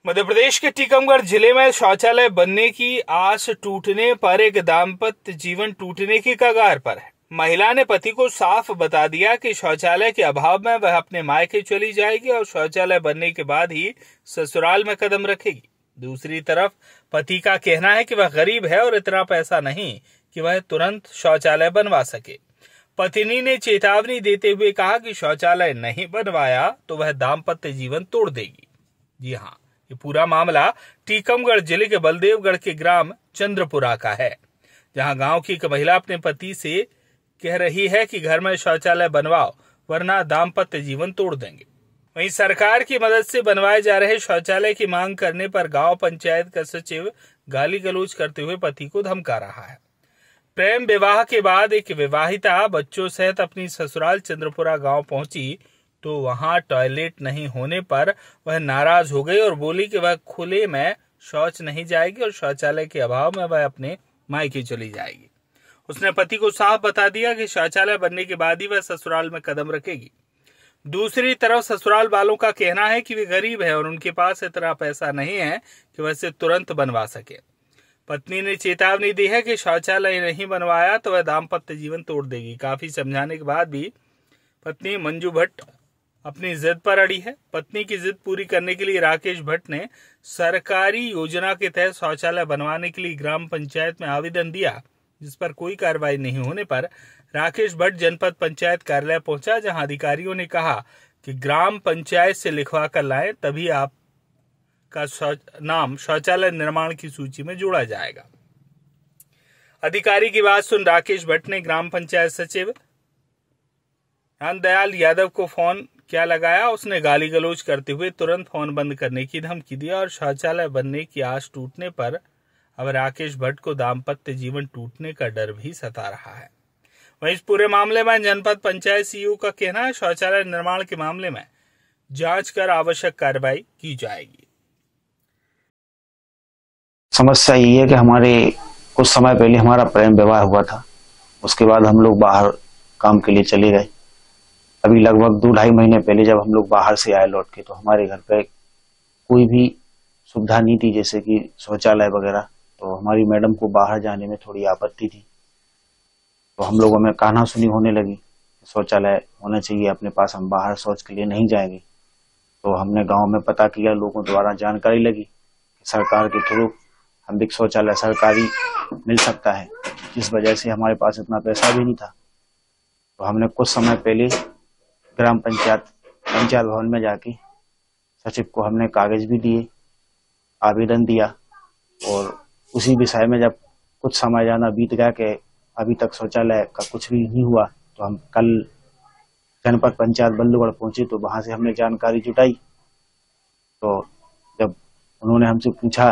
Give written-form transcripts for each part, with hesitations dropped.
मध्य प्रदेश के टीकमगढ़ जिले में शौचालय बनने की आस टूटने पर एक दाम्पत्य जीवन टूटने की कगार पर है। महिला ने पति को साफ बता दिया कि शौचालय के अभाव में वह अपने मायके चली जाएगी और शौचालय बनने के बाद ही ससुराल में कदम रखेगी। दूसरी तरफ पति का कहना है कि वह गरीब है और इतना पैसा नहीं कि वह तुरंत शौचालय बनवा सके। पत्नी ने चेतावनी देते हुए कहा कि शौचालय नहीं बनवाया तो वह दाम्पत्य जीवन तोड़ देगी। जी हाँ, ये पूरा मामला टीकमगढ़ जिले के बलदेवगढ़ के ग्राम चंद्रपुरा का है, जहां गांव की एक महिला अपने पति से कह रही है कि घर में शौचालय बनवाओ वरना दाम्पत्य जीवन तोड़ देंगे। वहीं सरकार की मदद से बनवाए जा रहे शौचालय की मांग करने पर गांव पंचायत का सचिव गाली गलौज करते हुए पति को धमका रहा है। प्रेम विवाह के बाद एक विवाहिता बच्चों सहित अपनी ससुराल चंद्रपुरा गांव पहुंची तो वहां टॉयलेट नहीं होने पर वह नाराज हो गई और बोली कि वह खुले में शौच नहीं जाएगी और शौचालय के अभाव में वह अपने मायके चली जाएगी। उसने पति को साफ बता दिया कि शौचालय बनने के बाद ही वह ससुराल में कदम रखेगी। दूसरी तरफ ससुराल वालों का कहना है कि वे गरीब है और उनके पास इतना पैसा नहीं है कि वह इसे तुरंत बनवा सके। पत्नी ने चेतावनी दी है कि शौचालय नहीं बनवाया तो वह दाम्पत्य जीवन तोड़ देगी। काफी समझाने के बाद भी पत्नी मंजू भट्ट अपनी जिद पर अड़ी है। पत्नी की जिद पूरी करने के लिए राकेश भट्ट ने सरकारी योजना के तहत शौचालय बनवाने के लिए ग्राम पंचायत में आवेदन दिया, जिस पर कोई कार्रवाई नहीं होने पर राकेश भट्ट जनपद पंचायत कार्यालय पहुंचा, जहां अधिकारियों ने कहा कि ग्राम पंचायत से लिखवा कर लाएं, तभी आपका नाम शौचालय निर्माण की सूची में जोड़ा जाएगा। अधिकारी की बात सुन राकेश भट्ट ने ग्राम पंचायत सचिव रामदयाल यादव को फोन क्या लगाया। उसने गाली गलौज करते हुए तुरंत फोन बंद करने की धमकी दी और शौचालय बनने की आस टूटने पर अब राकेश भट्ट को दाम्पत्य जीवन टूटने का डर भी सता रहा है। वहीं इस पूरे मामले में जनपद पंचायत सीईओ का कहना है शौचालय निर्माण के मामले में जांच कर आवश्यक कार्रवाई की जाएगी। समस्या ये है कि हमारे कुछ समय पहले हमारा प्रेम विवाह हुआ था, उसके बाद हम लोग बाहर काम के लिए चले गए। अभी लगभग 2-2.5 महीने पहले जब हम लोग बाहर से आए लौट के, तो हमारे घर पे कोई भी सुविधा नहीं थी, जैसे कि शौचालय वगैरह। तो हमारी मैडम को बाहर जाने में थोड़ी आपत्ति थी, तो हम लोगों में कहना सुनी होने लगी, शौचालय होना चाहिए अपने पास, हम बाहर शौच के लिए नहीं जाएंगे। तो हमने गांव में पता किया, लोगों द्वारा जानकारी लगी कि सरकार के थ्रू हम भी शौचालय सरकारी मिल सकता है, जिस वजह से हमारे पास इतना पैसा भी नहीं था। तो हमने कुछ समय पहले ग्राम पंचायत भवन में जाके सचिव को हमने कागज भी दिए, आवेदन दिया, और उसी विषय में जब कुछ समय जाना बीत गया कि अभी तक शौचालय का कुछ भी नहीं हुआ, तो हम कल जनपद पंचायत बलदेवगढ़ पहुंचे, तो वहां से हमने जानकारी जुटाई। तो जब उन्होंने हमसे पूछा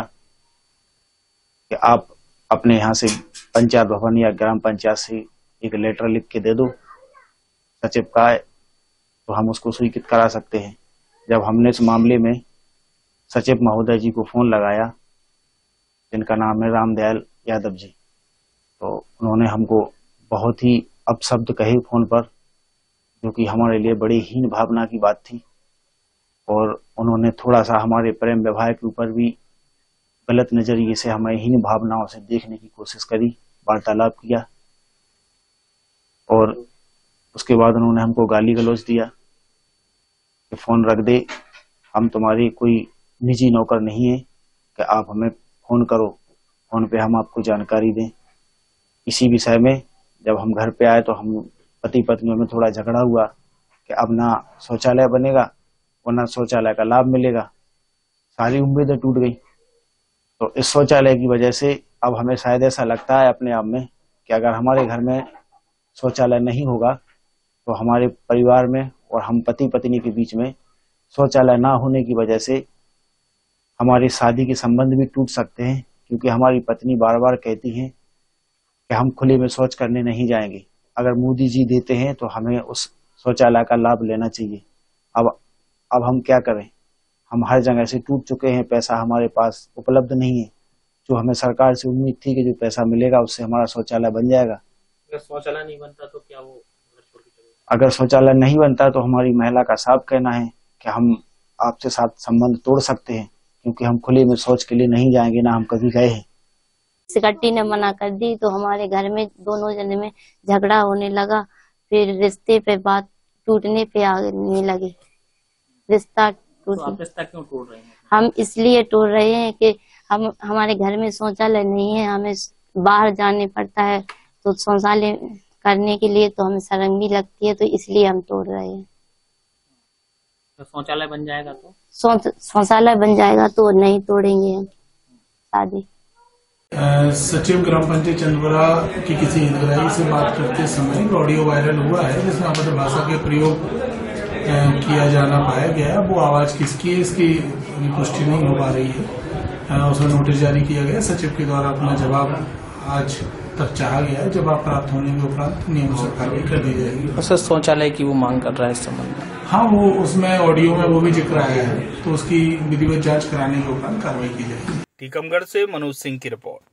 कि आप अपने यहाँ से पंचायत भवन या ग्राम पंचायत से एक लेटर लिख के दे दो सचिव का, तो हम उसको स्वीकृत करा सकते हैं। जब हमने इस मामले में सचिव महोदय जी को फोन लगाया, जिनका नाम है रामदयाल यादव जी, तो उन्होंने हमको बहुत ही अपशब्द कहे फोन पर, जो कि हमारे लिए बड़ी हीन भावना की बात थी। और उन्होंने थोड़ा सा हमारे प्रेम विवाह के ऊपर भी गलत नजरिए से हमें हीन भावनाओं से देखने की कोशिश करी, वार्तालाप किया, और उसके बाद उन्होंने हमको गाली गलौज दिया कि फोन रख दे, हम तुम्हारी कोई निजी नौकर नहीं है कि आप हमें फोन करो, फोन पे हम आपको जानकारी दें। इसी विषय में जब हम घर पे आए तो हम पति पत्नियों में थोड़ा झगड़ा हुआ कि अब ना शौचालय बनेगा और ना शौचालय का लाभ मिलेगा। सारी उम्मीदें टूट गई। तो इस शौचालय की वजह से अब हमें शायद ऐसा लगता है अपने आप में कि अगर हमारे घर में शौचालय नहीं होगा तो हमारे परिवार में और हम पति पत्नी के बीच में शौचालय ना होने की वजह से हमारी शादी के संबंध भी टूट सकते हैं, क्योंकि हमारी पत्नी बार बार कहती हैं कि हम खुले में शौच करने नहीं जाएंगे। अगर मोदी जी देते हैं तो हमें उस शौचालय का लाभ लेना चाहिए। अब हम क्या करें, हम हर जगह से टूट चुके हैं, पैसा हमारे पास उपलब्ध नहीं है। जो हमें सरकार से उम्मीद थी कि जो पैसा मिलेगा उससे हमारा शौचालय बन जाएगा। अगर शौचालय नहीं बनता तो क्या वो अगर शौचालय नहीं बनता तो हमारी महिला का साफ कहना है कि हम आपसे साथ संबंध तोड़ सकते हैं, क्योंकि हम खुले में शौच के लिए नहीं जाएंगे, ना हम कभी गए हैं। सिकट्टी ने मना कर दी तो हमारे घर में दोनों जने में झगड़ा होने लगा। फिर रिश्ते पे बात टूटने पे आने लगी। रिश्ता तो आप रिश्ता क्यों तोड़ रहे हैं? हम इसलिए तोड़ रहे हैं कि हमारे घर में शौचालय नहीं है, हमें बाहर जाने पड़ता है, तो शौचालय करने के लिए तो हमें शर्म भी लगती है, तो इसलिए हम तोड़ रहे हैं। तो शौचालय बन जाएगा तो शौचालय बन जाएगा तो नहीं तोड़ेंगे हम शादी। सचिव ग्राम पंचायत चंदपुरा की किसी हितग्राही से बात करते समय ऑडियो वायरल हुआ है जिसमें अभद्र भाषा के प्रयोग किया जाना पाया गया है। वो आवाज किसकी है इसकी पुष्टि नहीं हो पा रही है। उसमें नोटिस जारी किया गया। सचिव के द्वारा अपना जवाब आज तक चाहा गया है। जवाब प्राप्त होने के उपरांत नियमानुसार कार्रवाई कर दी जाएगी। सर शौचालय की वो मांग कर रहा है इस संबंध में? हाँ, वो उसमें ऑडियो में वो भी जिक्र आया है, तो उसकी विधिवत जांच कराने के उपरांत कार्रवाई की जाएगी। टीकमगढ़ से मनोज सिंह की रिपोर्ट।